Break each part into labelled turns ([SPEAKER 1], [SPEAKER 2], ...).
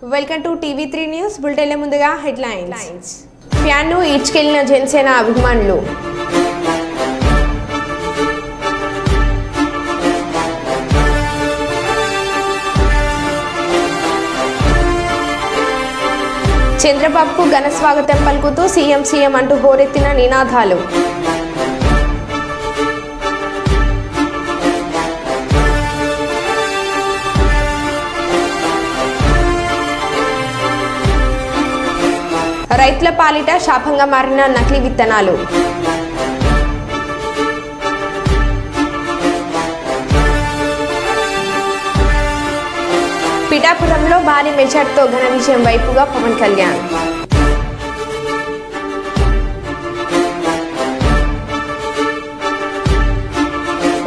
[SPEAKER 1] Welcome to టీవీ3 news bulletin ముందుగా headlines fan ను ఈడ్చుకెళ్లిన జనసేన అభిమానులు చంద్రబాబుకు ఘన స్వాగతం పలుకుతూ సీఎం అంటూ హోరెత్తిన నినాదాలు రైతుల పాలిట శాపంగా మారిన నకిలీ విత్తనాలు పిఠాపురంలో భారీ మెజార్టీతో ఘన విజయం వైపుగా పవన్ కళ్యాణ్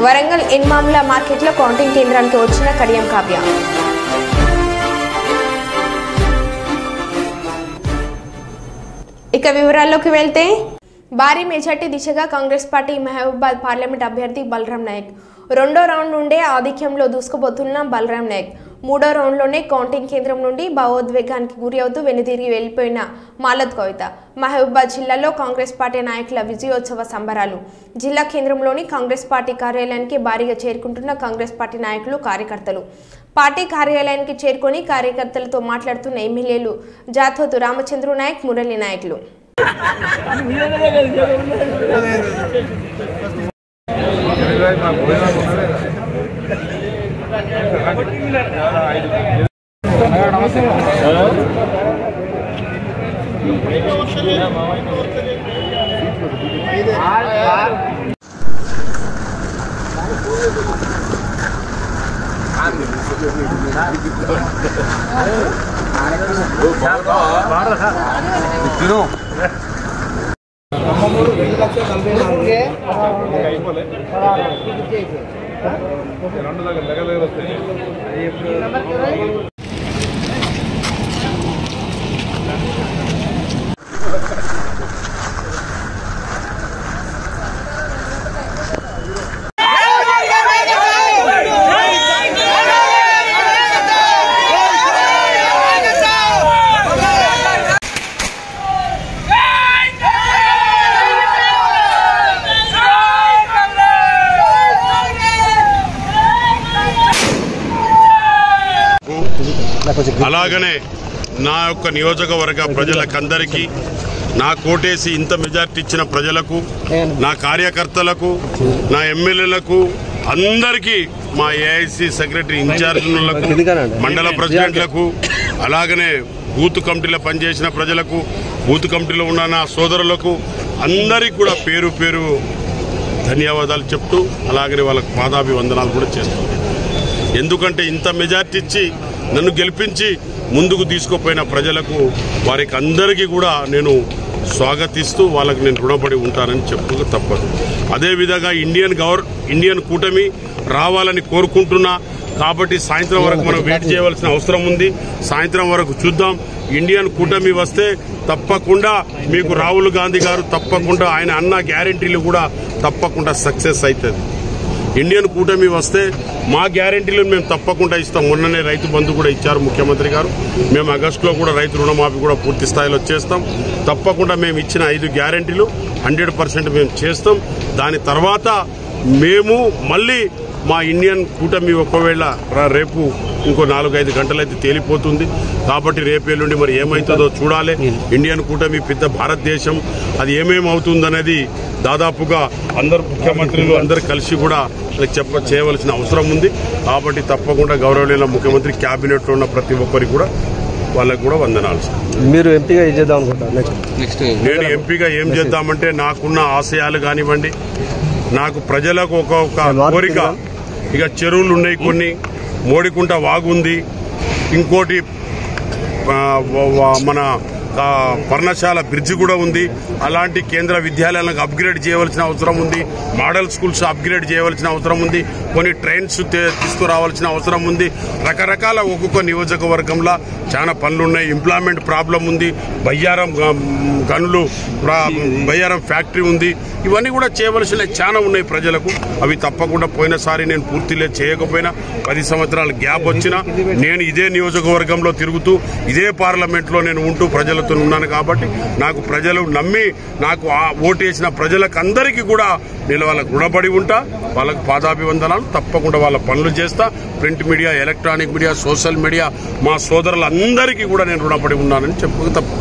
[SPEAKER 1] వరంగల్ ఎన్మాముల మార్కెట్లో కౌంటింగ్ కేంద్రానికి వచ్చిన కడియం కావ్య ఇక వివరాల్లోకి వెళ్తే భారీ మెజార్టీ దిశగా కాంగ్రెస్ పార్టీ మహబూబాబాద్ పార్లమెంట్ అభ్యర్థి బలరాం నాయక్ రెండో రౌండ్ నుండే ఆధిక్యంలో దూసుకుపోతున్న బలరాం నాయక్ మూడో రౌండ్లోనే కౌంటింగ్ కేంద్రం నుండి భావోద్వేగానికి గురి అవుతూ వెనుదిరిగి వెళ్లిపోయిన మాలత్ కవిత మహబూబాబాద్ జిల్లాలో కాంగ్రెస్ పార్టీ నాయకుల విజయోత్సవ సంబరాలు జిల్లా కేంద్రంలోని కాంగ్రెస్ పార్టీ కార్యాలయానికి భారీగా చేరుకుంటున్న కాంగ్రెస్ పార్టీ నాయకులు కార్యకర్తలు పార్టీ కార్యాలయానికి చేరుకొని కార్యకర్తలతో మాట్లాడుతున్న ఎమ్మెల్యేలు జాథోతు రామచంద్ర నాయక్ మురళి నాయకులు
[SPEAKER 2] అలాగనే నా యొక్క నియోజకవర్గ ప్రజలకందరికీ నా కోటేసి ఇంత మెజార్టీ ఇచ్చిన ప్రజలకు నా కార్యకర్తలకు నా ఎమ్మెల్యేలకు అందరికీ మా ఏఐసి సెక్రటరీ ఇన్ఛార్జీలకు మండల ప్రెసిడెంట్లకు అలాగనే బూత్ కమిటీలో పనిచేసిన ప్రజలకు బూత్ కమిటీలో ఉన్న నా సోదరులకు అందరికీ కూడా పేరు పేరు ధన్యవాదాలు చెప్తూ అలాగనే వాళ్ళకు పాదాభివందనాలు కూడా చేస్తాను. ఎందుకంటే ఇంత మెజార్టీ ఇచ్చి నన్ను గెలిపించి ముందుకు తీసుకుపోయిన ప్రజలకు వారికి అందరికీ కూడా నేను స్వాగతిస్తూ వాళ్ళకి నేను రుణపడి ఉంటానని చెప్పుకు తప్పదు. అదేవిధంగా ఇండియన్ కూటమి రావాలని కోరుకుంటున్నా. కాబట్టి సాయంత్రం వరకు మనం వెయిట్ చేయవలసిన అవసరం ఉంది. సాయంత్రం వరకు చూద్దాం. ఇండియన్ కూటమి వస్తే తప్పకుండా మీకు రాహుల్ గాంధీ గారు తప్పకుండా ఆయన అన్న గ్యారెంటీలు కూడా తప్పకుండా సక్సెస్ అవుతుంది. ఇండియన్ కూటమి వస్తే మా గ్యారెంటీలు మేము తప్పకుండా ఇస్తాం. మొన్ననే రైతు బంధు కూడా ఇచ్చారు ముఖ్యమంత్రి గారు. మేము ఆగస్టులో కూడా రైతు రుణమాఫీ కూడా పూర్తి స్థాయిలో చేస్తాం. తప్పకుండా మేము ఇచ్చిన 5 గ్యారెంటీలు 100% మేము చేస్తాం. దాని తర్వాత మేము మళ్ళీ మా ఇండియన్ కూటమి ఒకవేళ రేపు ఇంకో 4-5 గంటలైతే తేలిపోతుంది. కాబట్టి రేపేళ్ళుండి మరి ఏమవుతుందో చూడాలి. ఇండియన్ కూటమి పెద్ద భారతదేశం, అది ఏమేమి అవుతుందనేది దాదాపుగా అందరు ముఖ్యమంత్రులు అందరు కలిసి కూడా చేయవలసిన అవసరం ఉంది. కాబట్టి తప్పకుండా గౌరవనీయ ముఖ్యమంత్రి క్యాబినెట్లో ఉన్న ప్రతి ఒక్కరికి కూడా వాళ్ళకు కూడా వందనాలు.
[SPEAKER 3] మీరు ఎంపీగా ఏం చేద్దాం అనుకుంటారు?
[SPEAKER 2] నేను ఎంపీగా ఏం చేద్దామంటే నాకున్న ఆశయాలు కానివ్వండి, నాకు ప్రజలకు ఒక కోరిక. ఇక చెరువులు ఉన్నాయి, కొన్ని మోడికుంట వాగు ఉంది, ఇంకోటి మన పర్ణశాల బ్రిడ్జ్ కూడా ఉంది. అలాంటి కేంద్ర విద్యాలయాలకు అప్గ్రేడ్ చేయవలసిన అవసరం ఉంది. మోడల్ స్కూల్స్ అప్గ్రేడ్ చేయవలసిన అవసరం ఉంది. కొన్ని ట్రైన్స్ తీసుకురావాల్సిన అవసరం ఉంది. రకరకాల ఒక్కొక్క నియోజకవర్గంలో చాలా పనులున్నాయి. ఎంప్లాయ్మెంట్ ప్రాబ్లం ఉంది. బయ్యారం గనులు, బయ్యారం ఫ్యాక్టరీ ఉంది. ఇవన్నీ కూడా చేయవలసిన చాలా ఉన్నాయి ప్రజలకు. అవి తప్పకుండా పోయినసారి నేను పూర్తిగా చేయకపోయినా 10 సంవత్సరాల గ్యాప్ వచ్చినా నేను ఇదే నియోజకవర్గంలో తిరుగుతూ ఇదే పార్లమెంట్లో నేను ఉంటూ ప్రజలతో ఉన్నాను. కాబట్టి నాకు ప్రజలు నమ్మి నాకు ఓటేసిన ప్రజలకు అందరికీ కూడా నేను వాళ్ళకు రుణపడి ఉంటా. వాళ్ళకు పాదాభివందనాలు. తప్పకుండా వాళ్ళ పనులు చేస్తా. Print media, electronic media, social media మా సోదరులందరికీ కూడా నేను రుణపడి ఉన్నానని చెప్పక తప్ప.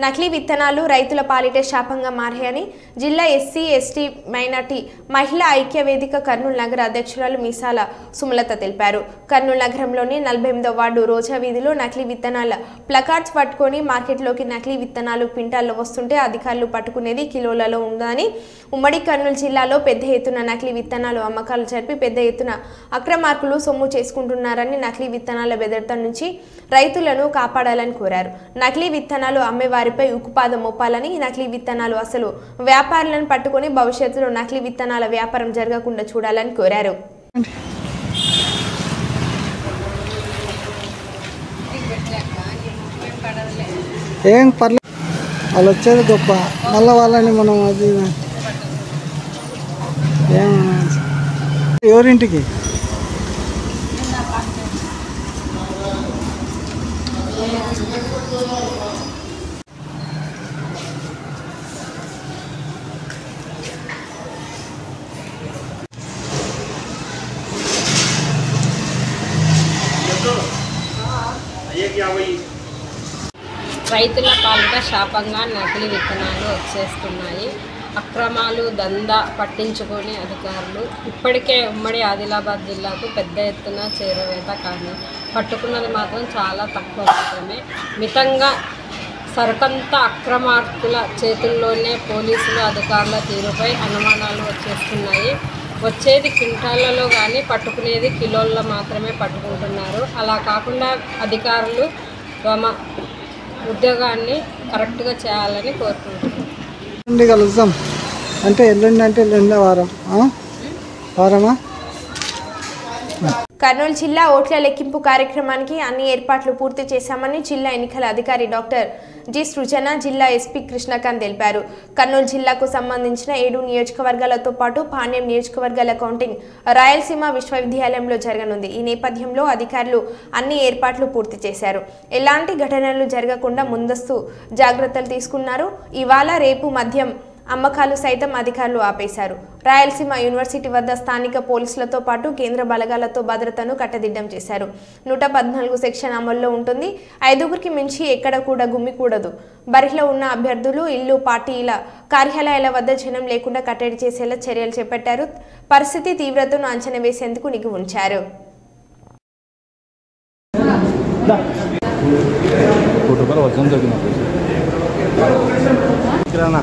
[SPEAKER 1] నకిలీ విత్తనాలు రైతుల పాలిటే శాపంగా మారాయని జిల్లా ఎస్సీ ఎస్టీ మైనార్టీ మహిళా ఐక్య వేదిక కర్నూలు నగర అధ్యక్షురాలు మీసాల సుమలత తెలిపారు. కర్నూలు నగరంలోని 48వ వార్డు రోజా వీధిలో నకిలీ విత్తనాల ప్లకార్డ్స్ పట్టుకొని మార్కెట్లోకి నకిలీ విత్తనాలు క్వింటాల్లో వస్తుంటే అధికారులు పట్టుకునేది కిలోలలో ఉందని, ఉమ్మడి కర్నూలు జిల్లాలో పెద్ద ఎత్తున నకిలీ విత్తనాలు అమ్మకాలు జరిపి పెద్ద ఎత్తున అక్రమార్కులు సొమ్ము చేసుకుంటున్నారని, నకిలీ విత్తనాల బెదరత నుంచి రైతులను కాపాడాలని కోరారు. నకిలీ విత్తనాలు అమ్మేవారిపై ఉక్కుపాదం మోపాలని, నకిలీ విత్తనాలు అసలు వ్యాపారులను పట్టుకొని భవిష్యత్తులో నకిలీ విత్తనాల వ్యాపారం జరగకుండా చూడాలని కోరారు.
[SPEAKER 4] ఏం పర్లేదు, వాళ్ళు వచ్చేది గొప్ప. మళ్ళీ వాళ్ళని మనం అది ఎవరింటికి
[SPEAKER 5] రైతుల పాలిట శాపంగా నకిలీ విత్తనాలు వచ్చేస్తున్నాయి. అక్రమాలు దందా పట్టించుకొని అధికారులు ఇప్పటికే ఉమ్మడి ఆదిలాబాద్ జిల్లాకు పెద్ద ఎత్తున చేరవేత, కానీ పట్టుకున్నది మాత్రం చాలా తక్కువ మాత్రమే. మితంగా సరుకంతా అక్రమార్కుల చేతుల్లోనే పోలీసులు అధికారుల తీరుపై అనుమానాలు వచ్చేస్తున్నాయి. వచ్చేది క్వింటాళ్లలో కానీ పట్టుకునేది కిలోల్లో మాత్రమే పట్టుకుంటున్నారు. అలా కాకుండా అధికారులు తమ ఉద్యోగాన్ని కరెక్ట్గా చేయాలని కోరుకుంటున్నాను.
[SPEAKER 4] కలుద్దాం అంటే ఎల్లుండి, అంటే ఎల్లుండి వారమా?
[SPEAKER 1] కర్నూలు జిల్లా ఓట్ల లెక్కింపు కార్యక్రమానికి అన్ని ఏర్పాట్లు పూర్తి చేశామని జిల్లా ఎన్నికల అధికారి డాక్టర్ జి సృజన, జిల్లా ఎస్పీ కృష్ణకాంత్ తెలిపారు. కర్నూలు జిల్లాకు సంబంధించిన 7 నియోజకవర్గాలతో పాటు పాణ్యం నియోజకవర్గాల కౌంటింగ్ రాయలసీమ విశ్వవిద్యాలయంలో జరగనుంది. ఈ నేపథ్యంలో అధికారులు అన్ని ఏర్పాట్లు పూర్తి చేశారు. ఎలాంటి ఘటనలు జరగకుండా ముందస్తు జాగ్రత్తలు తీసుకున్నారు. ఇవాళ రేపు మద్యం అమ్మకాలు సైతం అధికారులు ఆపేశారు. రాయలసీమ యూనివర్సిటీ వద్ద స్థానిక పోలీసులతో పాటు కేంద్ర బలగాలతో భద్రతను కట్టదిడ్డం చేశారు. 114 సెక్షన్ అమల్లో ఉంటుంది. 5గురికి మించి ఎక్కడ కూడా గుమ్మికూడదు. బరిలో ఉన్న అభ్యర్థులు ఇల్లు, పార్టీల కార్యాలయాల వద్ద జనం లేకుండా కట్టడి చేసేలా చర్యలు చేపట్టారు. పరిస్థితి తీవ్రతను అంచనా వేసేందుకు నిఘు ఉంచారు.
[SPEAKER 4] అలా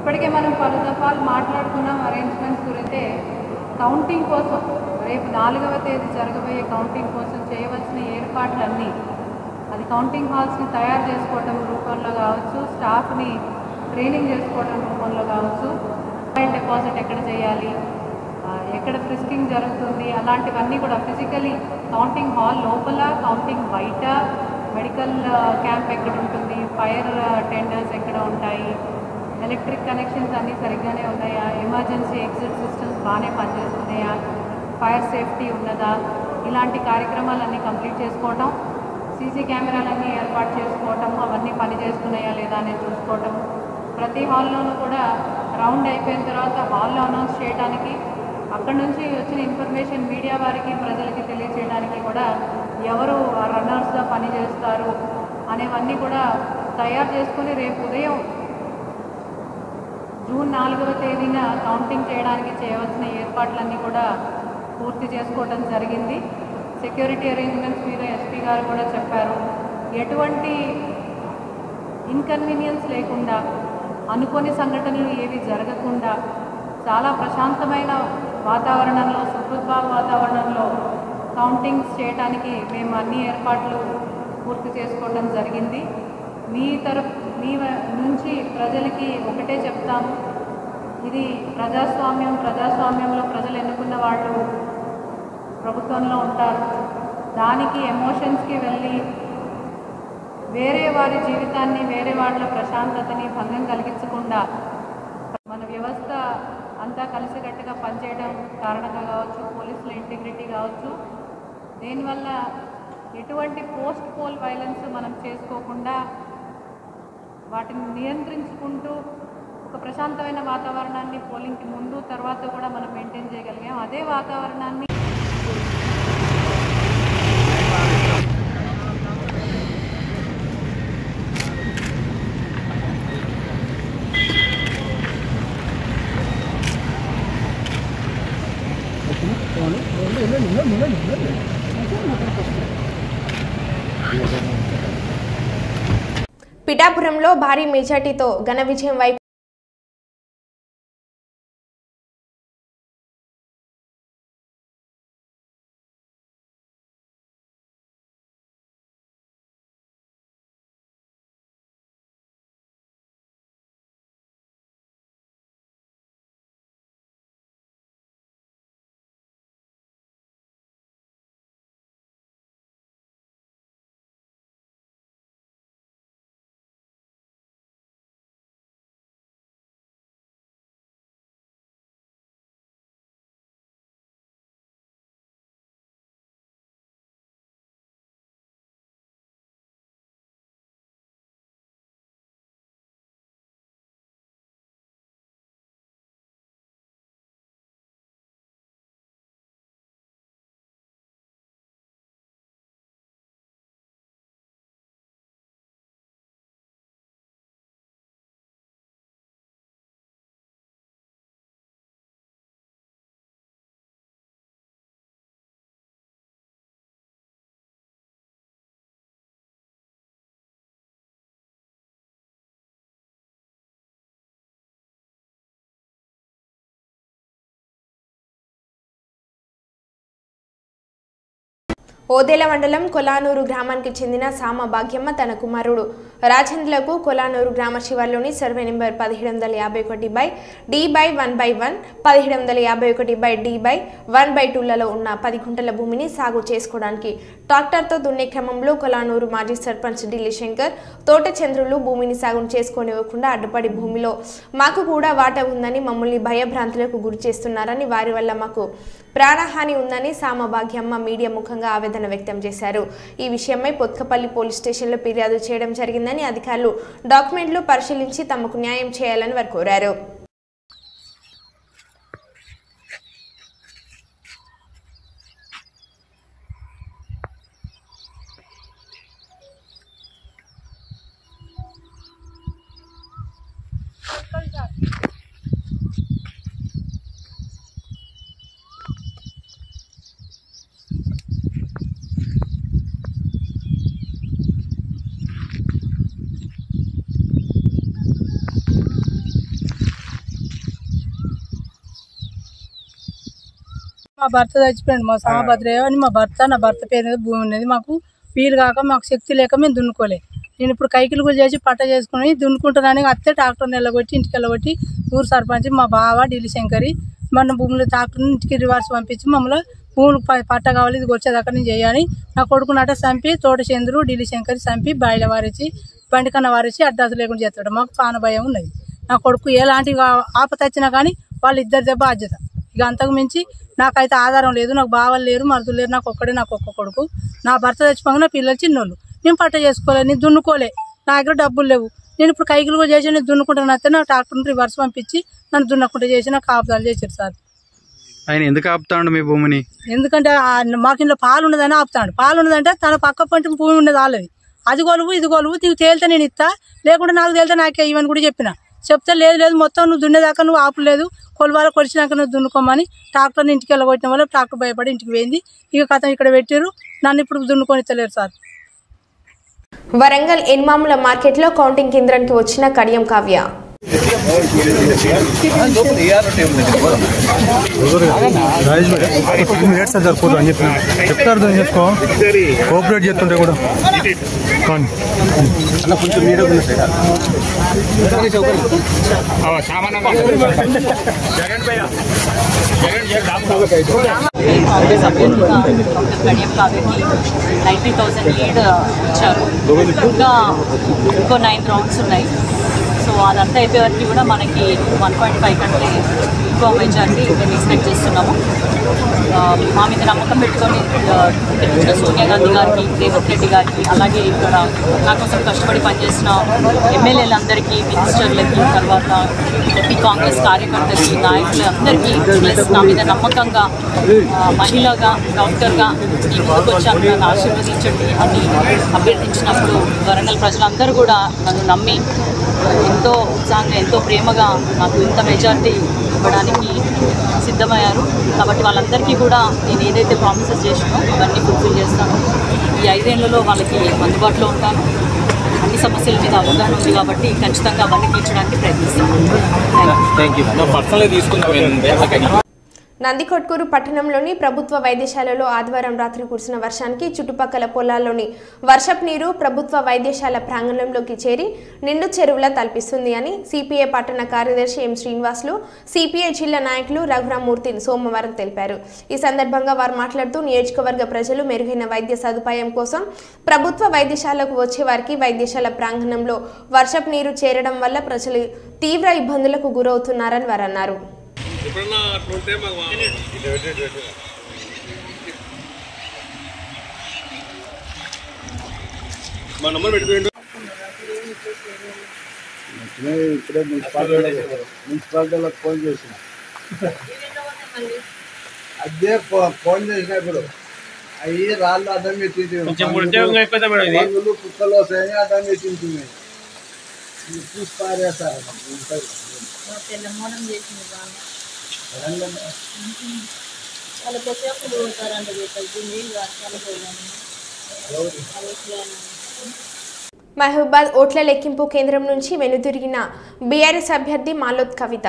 [SPEAKER 6] ఇప్పటికే మనం పలు దఫాలు మాట్లాడుకున్నాం అరేంజ్మెంట్స్ గురించి. కౌంటింగ్ కోసం రేపు 4వ తేదీ జరగబోయే కౌంటింగ్ కోసం చేయవలసిన ఏర్పాట్లన్నీ, అది కౌంటింగ్ హాల్స్ని తయారు చేసుకోవడం రూపంలో కావచ్చు, స్టాఫ్ని ట్రైనింగ్ చేసుకోవడం రూపంలో కావచ్చు, డిపాజిట్ ఎక్కడ చేయాలి, ఎక్కడ ఫ్రిస్కింగ్ జరుగుతుంది, అలాంటివన్నీ కూడా ఫిజికలీ కౌంటింగ్ హాల్ లోపల, కౌంటింగ్ బయట, మెడికల్ క్యాంప్ ఎక్కడ ఉంటుంది, ఫైర్ టెండర్స్ ఎక్కడ ఉంటాయి, ఎలక్ట్రిక్ కనెక్షన్స్ అన్నీ సరిగ్గానే ఉన్నాయా, ఎమర్జెన్సీ ఎగ్జిట్ సిస్టమ్స్ బాగానే పనిచేస్తున్నాయా, ఫైర్ సేఫ్టీ ఉన్నదా, ఇలాంటి కార్యక్రమాలన్నీ కంప్లీట్ చేసుకోవటం, సీసీ కెమెరాలన్నీ ఏర్పాటు చేసుకోవటం, అవన్నీ పని చేస్తున్నాయా లేదా అని చూసుకోవటం, ప్రతి హాల్లోనూ కూడా రౌండ్ అయిపోయిన తర్వాత హాల్లో అనౌన్స్ చేయడానికి, అక్కడి నుంచి వచ్చిన ఇన్ఫర్మేషన్ మీడియా వారికి ప్రజలకి తెలియజేయడానికి కూడా ఎవరు రన్నర్స్గా పనిచేస్తారు అనేవన్నీ కూడా తయారు చేసుకుని రేపు ఉదయం జూన్ 4వ తేదీన కౌంటింగ్ చేయడానికి చేయవలసిన ఏర్పాట్లన్నీ కూడా పూర్తి చేసుకోవడం జరిగింది. సెక్యూరిటీ అరేంజ్మెంట్స్ మీద ఎస్పీ గారు కూడా చెప్పారు. ఎటువంటి ఇన్కన్వీనియన్స్ లేకుండా, అనుకోని సంఘటనలు ఏవి జరగకుండా చాలా ప్రశాంతమైన వాతావరణంలో, సుహృద్భావ వాతావరణంలో కౌంటింగ్స్ చేయడానికి మేము అన్ని ఏర్పాట్లు పూర్తి చేసుకోవడం జరిగింది. మీ నుంచి ప్రజలకి ఒకటే చెప్తాము, ఇది ప్రజాస్వామ్యంలో ప్రజలు ఎన్నుకున్న వాళ్ళు ప్రభుత్వంలో ఉంటారు. దానికి ఎమోషన్స్కి వెళ్ళి వేరే వారి జీవితాన్ని, వేరే వాళ్ళ ప్రశాంతతని భంగం కలిగించకుండా మన వ్యవస్థ అంతా కలిసికట్టుగా పనిచేయడం కారణంగా కావచ్చు, పోలీసుల ఇంటిగ్రిటీ కావచ్చు, దీనివల్ల ఎటువంటి పోస్ట్ పోల్ వైలెన్స్ మనం చేసుకోకుండా వాటిని నియంత్రించుకుంటూ ఒక ప్రశాంతమైన వాతావరణాన్ని పోలింగ్కి ముందు తర్వాత కూడా మనం మెయింటైన్ చేయగలిగాం. అదే వాతావరణాన్ని
[SPEAKER 1] పిఠాపురంలో భారీ మెజార్టీతో ఘన విజయం వైపు ఓదెల మండలం కొలానూరు గ్రామానికి చెందిన సామ భాగ్యమ్మ తన కుమారుడు రాజేంద్రకు కొలానూరు గ్రామ శివార్లోని సర్వే నెంబర్ 1751/D/1/1 1751/D/1/2లలో ఉన్న 10 గుంటల భూమిని సాగు చేసుకోవడానికి ట్రాక్టర్తో దున్నే క్రమంలో కొలానూరు మాజీ సర్పంచ్ ఢిల్లీ శంకర్ తోట చంద్రులు భూమిని సాగు చేసుకోనివ్వకుండా అడ్డుపడి భూమిలో మాకు కూడా వాటా ఉందని మమ్మల్ని భయభ్రాంతులకు గురి చేస్తున్నారని, వారి వల్ల మాకు ప్రాణహాని ఉందని సామ భాగ్యమ్మ మీడియా ముఖంగా ఆవేదన వ్యక్తం చేశారు. ఈ విషయమై పొత్కపల్లి పోలీస్ స్టేషన్లో ఫిర్యాదు చేయడం జరిగిందని, అధికారులు డాక్యుమెంట్లు పరిశీలించి తమకు న్యాయం చేయాలని వారు కోరారు.
[SPEAKER 7] మా భర్త చచ్చిపోయాడు, మా సామభద్రయ్య అని మా భర్త, నా భర్త పేరు మీద భూమి ఉన్నది. మాకు వీలు కాక మాకు శక్తి లేక మేము దున్నుకోలే. నేను ఇప్పుడు కైకిలు కూడా చేసి పట్ట చేసుకుని దున్నుకుంటున్నాను. అత్తే ట్రాక్టర్ నిలగొట్టి ఇంటికి వెళ్ళగొట్టి ఊరు సర్పంచ్ మా బావ ఢిల్లీ శంకరి మన భూములు ట్రాక్టర్ని ఇంటికి రివర్స్ పంపించి మమ్మల్ని భూములు పట్ట కావాలి ఇది వచ్చేదాకా నేను చేయాలి. నా కొడుకునట చంపి తోటచంద్రు ఢిల్లీ శంకరి చంపి బాయిల వారిచి బండికన్న వారిచి అడ్డాసు లేకుండా చేస్తాడు. మాకు ప్రాణ భయం ఉన్నది. నా కొడుకు ఎలాంటి ఆపత వచ్చినా కానీ వాళ్ళిద్దరిదే బాధ్యత. ఇక అంతకు మించి నాకైతే ఆధారం లేదు. నాకు బావలు లేరు, మరుదులు లేరు. నాకు ఒక్క కొడుకు. నా భర్త చచ్చిపోగా నా పిల్లలు చిన్నోళ్ళు. నేను పట్ట చేసుకోలేదు, నేను దున్నుకోలే, నా దగ్గర డబ్బులు లేవు. నేను ఇప్పుడు కైకిలు కూడా చేసి నేను దున్నుకుంటాను. అయితే నా ట్రాక్టర్ని రివర్స్ పంపించి నన్ను దున్నకుండా చేసి నాకు కాపుదాలు చేశారు సార్.
[SPEAKER 8] ఆయన ఎందుకు ఆపుతాడు మీ భూమిని?
[SPEAKER 7] ఎందుకంటే మాకు ఇంట్లో పాలు ఉన్నదని ఆపుతాడు. పాలు ఉన్నదంటే తన పక్క పంట భూమి ఉన్నది వాళ్ళది. అది కొలువు ఇది కొలువు, నీకు తేలితే నేను ఇస్తా, లేకుంటే నాకు తేలితే నాకే ఇవని కూడా చెప్పిన. చెప్తే లేదు మొత్తం నువ్వు దున్నేదాకా నువ్వు ఆపలేదు, కొలువాల కొలిచినాక నువ్వు దున్నుకోమని ట్రాక్టర్ని ఇంటికి వెళ్ళగొట్టిన వల్ల ట్రాక్టర్ భయపడి ఇంటికి పోయింది. ఇక కథ ఇక్కడ పెట్టారు, నన్ను ఇప్పుడు దున్నుకొని ఇస్తలేరు సార్.
[SPEAKER 1] వరంగల్ ఎన్మాముల మార్కెట్లో కౌంటింగ్ కేంద్రానికి వచ్చిన కడియం కావ్య.
[SPEAKER 9] చెప్తారు చేసుకో కోఆపరేట్ చేస్తుంటే కూడా
[SPEAKER 10] కడియం కావ్యకి 90,000 లీడ్ ఇచ్చారు. ఇంకో 9 రౌండ్స్ ఉన్నాయి. సో అదంతా అయిపోయేవరకు కూడా మనకి 1.5 కంటే ఎక్కువ మెజారిటీ మేము ఎక్స్పెక్ట్ చేస్తున్నాము. మా మీద నమ్మకం పెట్టుకొని సోనియా గాంధీ గారికి, రేవంత్ రెడ్డి గారికి, అలాగే ఇక్కడ నా కోసం కష్టపడి పనిచేసిన ఎమ్మెల్యేలందరికీ, మినిస్టర్లకి, తర్వాత ఎంపీ కాంగ్రెస్ కార్యకర్తలకి, నాయకులు అందరికీ, ప్లస్ నా మీద నమ్మకంగా మహిళగా, డాక్టర్గా ఈ ముందుకు వచ్చాను, నన్ను ఆశీర్వదించండి అని అభ్యర్థించినప్పుడు వరంగల్ ప్రజలందరూ కూడా నన్ను నమ్మి ఎంతో ఉత్సాహంగా, ఎంతో ప్రేమగా నాకు ఇంత మెజారిటీ ఇవ్వడానికి సిద్ధమయ్యారు. కాబట్టి వాళ్ళందరికీ కూడా నేను ఏదైతే ప్రామిసెస్ చేసినో అవన్నీ ఫుల్ఫిల్ చేస్తాను. ఈ 5 ఏళ్లలో వాళ్ళకి అందుబాటులో ఉంటాను. అన్ని సమస్యల మీద అవగాహన ఉంది కాబట్టి ఖచ్చితంగా అవన్నీ తీర్చడానికి ప్రయత్నిస్తాను.
[SPEAKER 1] నందికొట్కూరు పట్టణంలోని ప్రభుత్వ వైద్యశాలలో ఆదివారం రాత్రి కురిసిన వర్షానికి చుట్టుపక్కల పొలాల్లోని వర్షపు నీరు ప్రభుత్వ వైద్యశాల ప్రాంగణంలోకి చేరి నిండు చెరువులా తలపిస్తుంది అని సిపిఐ పట్టణ కార్యదర్శి ఎం శ్రీనివాసులు, సిపిఐ జిల్లా నాయకులు రఘురామూర్తి సోమవారం తెలిపారు. ఈ సందర్భంగా వారు మాట్లాడుతూ నియోజకవర్గ ప్రజలు మెరుగైన వైద్య సదుపాయం కోసం ప్రభుత్వ వైద్యశాలకు వచ్చే వారికి వైద్యశాల ప్రాంగణంలో వర్షపు నీరు చేరడం వల్ల ప్రజలు తీవ్ర ఇబ్బందులకు గురవుతున్నారని వారు అన్నారు.
[SPEAKER 4] ఇప్పుడే మున్సిపాలిటీలకు ఫోన్ చేసిన, అదే ఫోన్ చేసిన. ఇప్పుడు అవి రాళ్ళు అడ్డం పెట్టింది, కుక్కలు వస్తాయని అడ్డం పెట్టింది. చూసి పారేస్తారు.
[SPEAKER 1] మహబూబాద్ ఓట్ల లెక్కింపు కేంద్రం నుంచి వెనుదిరిగిన బీఆర్ఎస్ అభ్యర్థి మాలోత్ కవిత.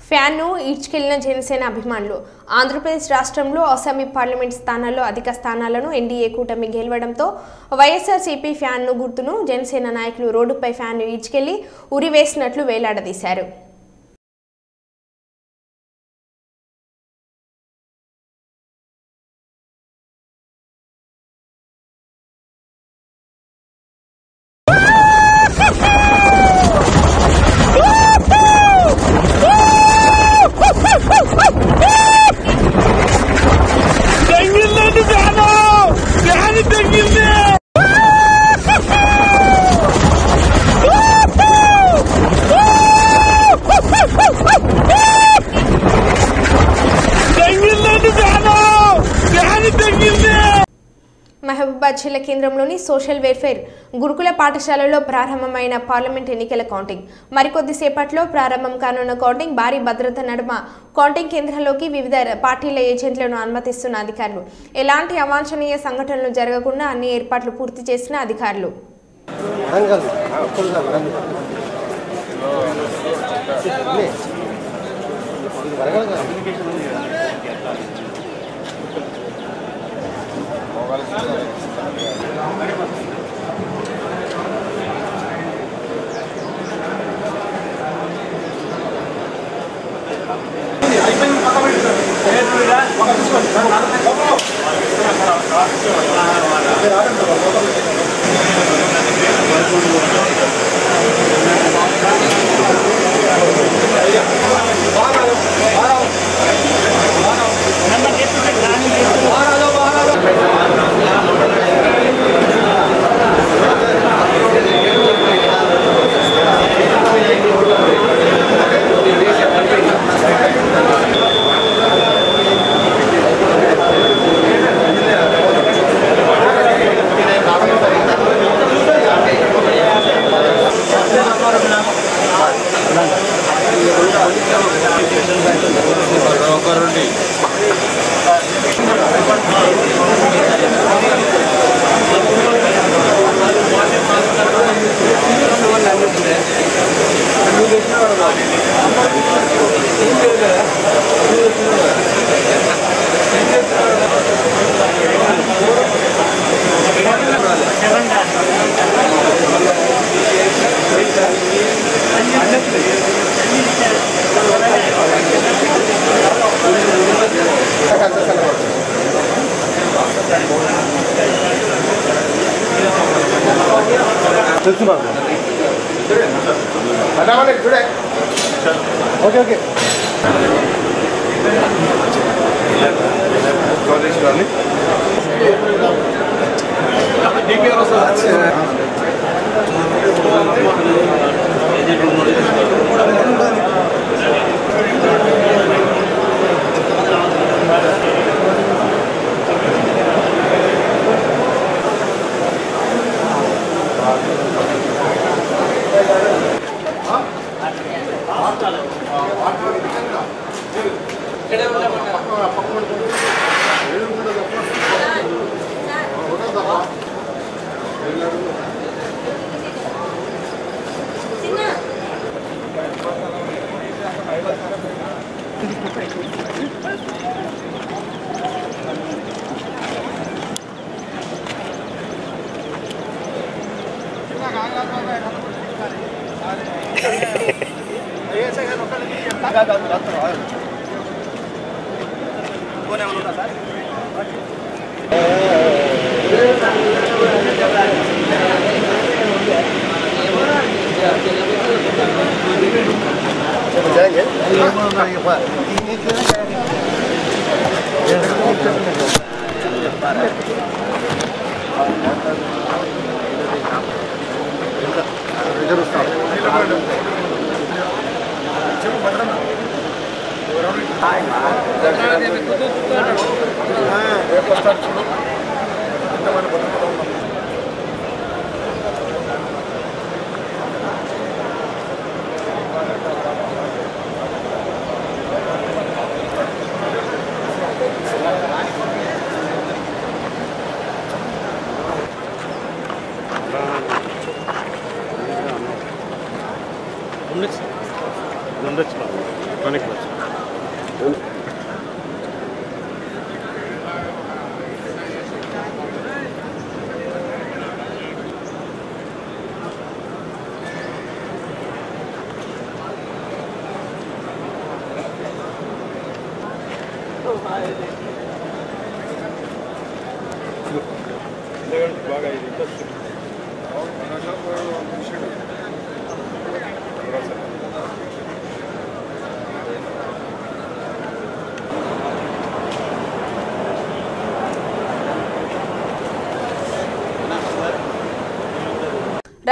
[SPEAKER 1] ఫ్యాన్ను ఈడ్చుకెళ్లిన జనసేన అభిమానులు. ఆంధ్రప్రదేశ్ రాష్ట్రంలో అసెంబ్లీ పార్లమెంట్ స్థానాల్లో అధిక స్థానాలను ఎన్డీఏ కూటమి గెలవడంతో వైఎస్ఆర్సీపీ ఫ్యాన్ను గుర్తును జనసేన నాయకులు రోడ్డుపై ఫ్యాన్ను ఈడ్చుకెళ్లి ఉరివేసినట్లు వేలాడదీశారు. మహబూబాబాద్ జిల్లా కేంద్రంలోని సోషల్ వెల్ఫేర్ గురుకుల పాఠశాలలో ప్రారంభమైన పార్లమెంట్ ఎన్నికల కౌంటింగ్ మరికొద్ది సేపట్లో ప్రారంభం కానున్న కౌంటింగ్ భారీ భద్రత నడుమ కౌంటింగ్ కేంద్రంలోకి వివిధ పార్టీల ఏజెంట్లను అనుమతిస్తున్న అధికారులు ఎలాంటి అవాంఛనీయ సంఘటనలు జరగకుండా అన్ని ఏర్పాట్లు పూర్తి చేసిన అధికారులు
[SPEAKER 9] ఓకే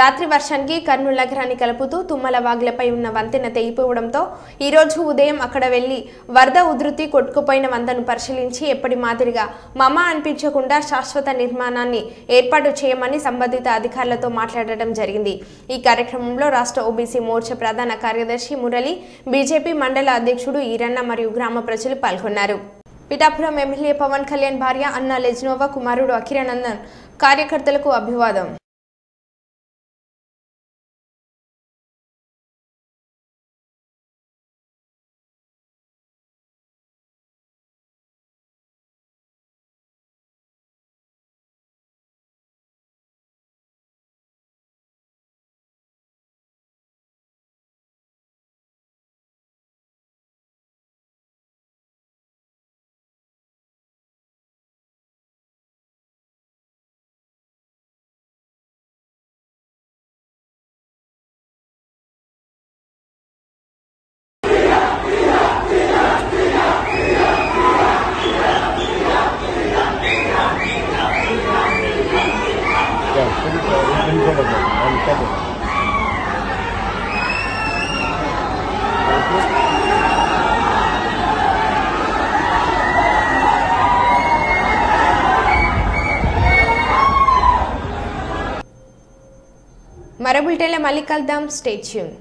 [SPEAKER 1] రాత్రి వర్షానికి కర్నూలు నగరాన్ని కలుపుతూ తుమ్మల వాగులపై ఉన్న వంతెన తెగిపోవడంతో ఈరోజు ఉదయం అక్కడ వెళ్లి వరద ఉధృతి కొట్టుకుపోయిన వంతెనను పరిశీలించి ఎప్పటి మాదిరిగా మమ అనిపించకుండా శాశ్వత నిర్మాణాన్ని ఏర్పాటు చేయమని సంబంధిత అధికారులతో మాట్లాడడం జరిగింది. ఈ కార్యక్రమంలో రాష్ట్ర ఓబీసీ మోర్చా ప్రధాన కార్యదర్శి మురళి, బీజేపీ మండల అధ్యక్షుడు ఈరన్న మరియు గ్రామ ప్రజలు పాల్గొన్నారు. పిఠాపురం ఎమ్మెల్యే పవన్ కళ్యాణ్ భార్య అన్నా లెజ్నోవా కుమారుడు అఖిరానందన్ కార్యకర్తలకు అభివాదం. మరో బులెటిన్లో మళ్ళీ కలుద్దాం. Stay tune.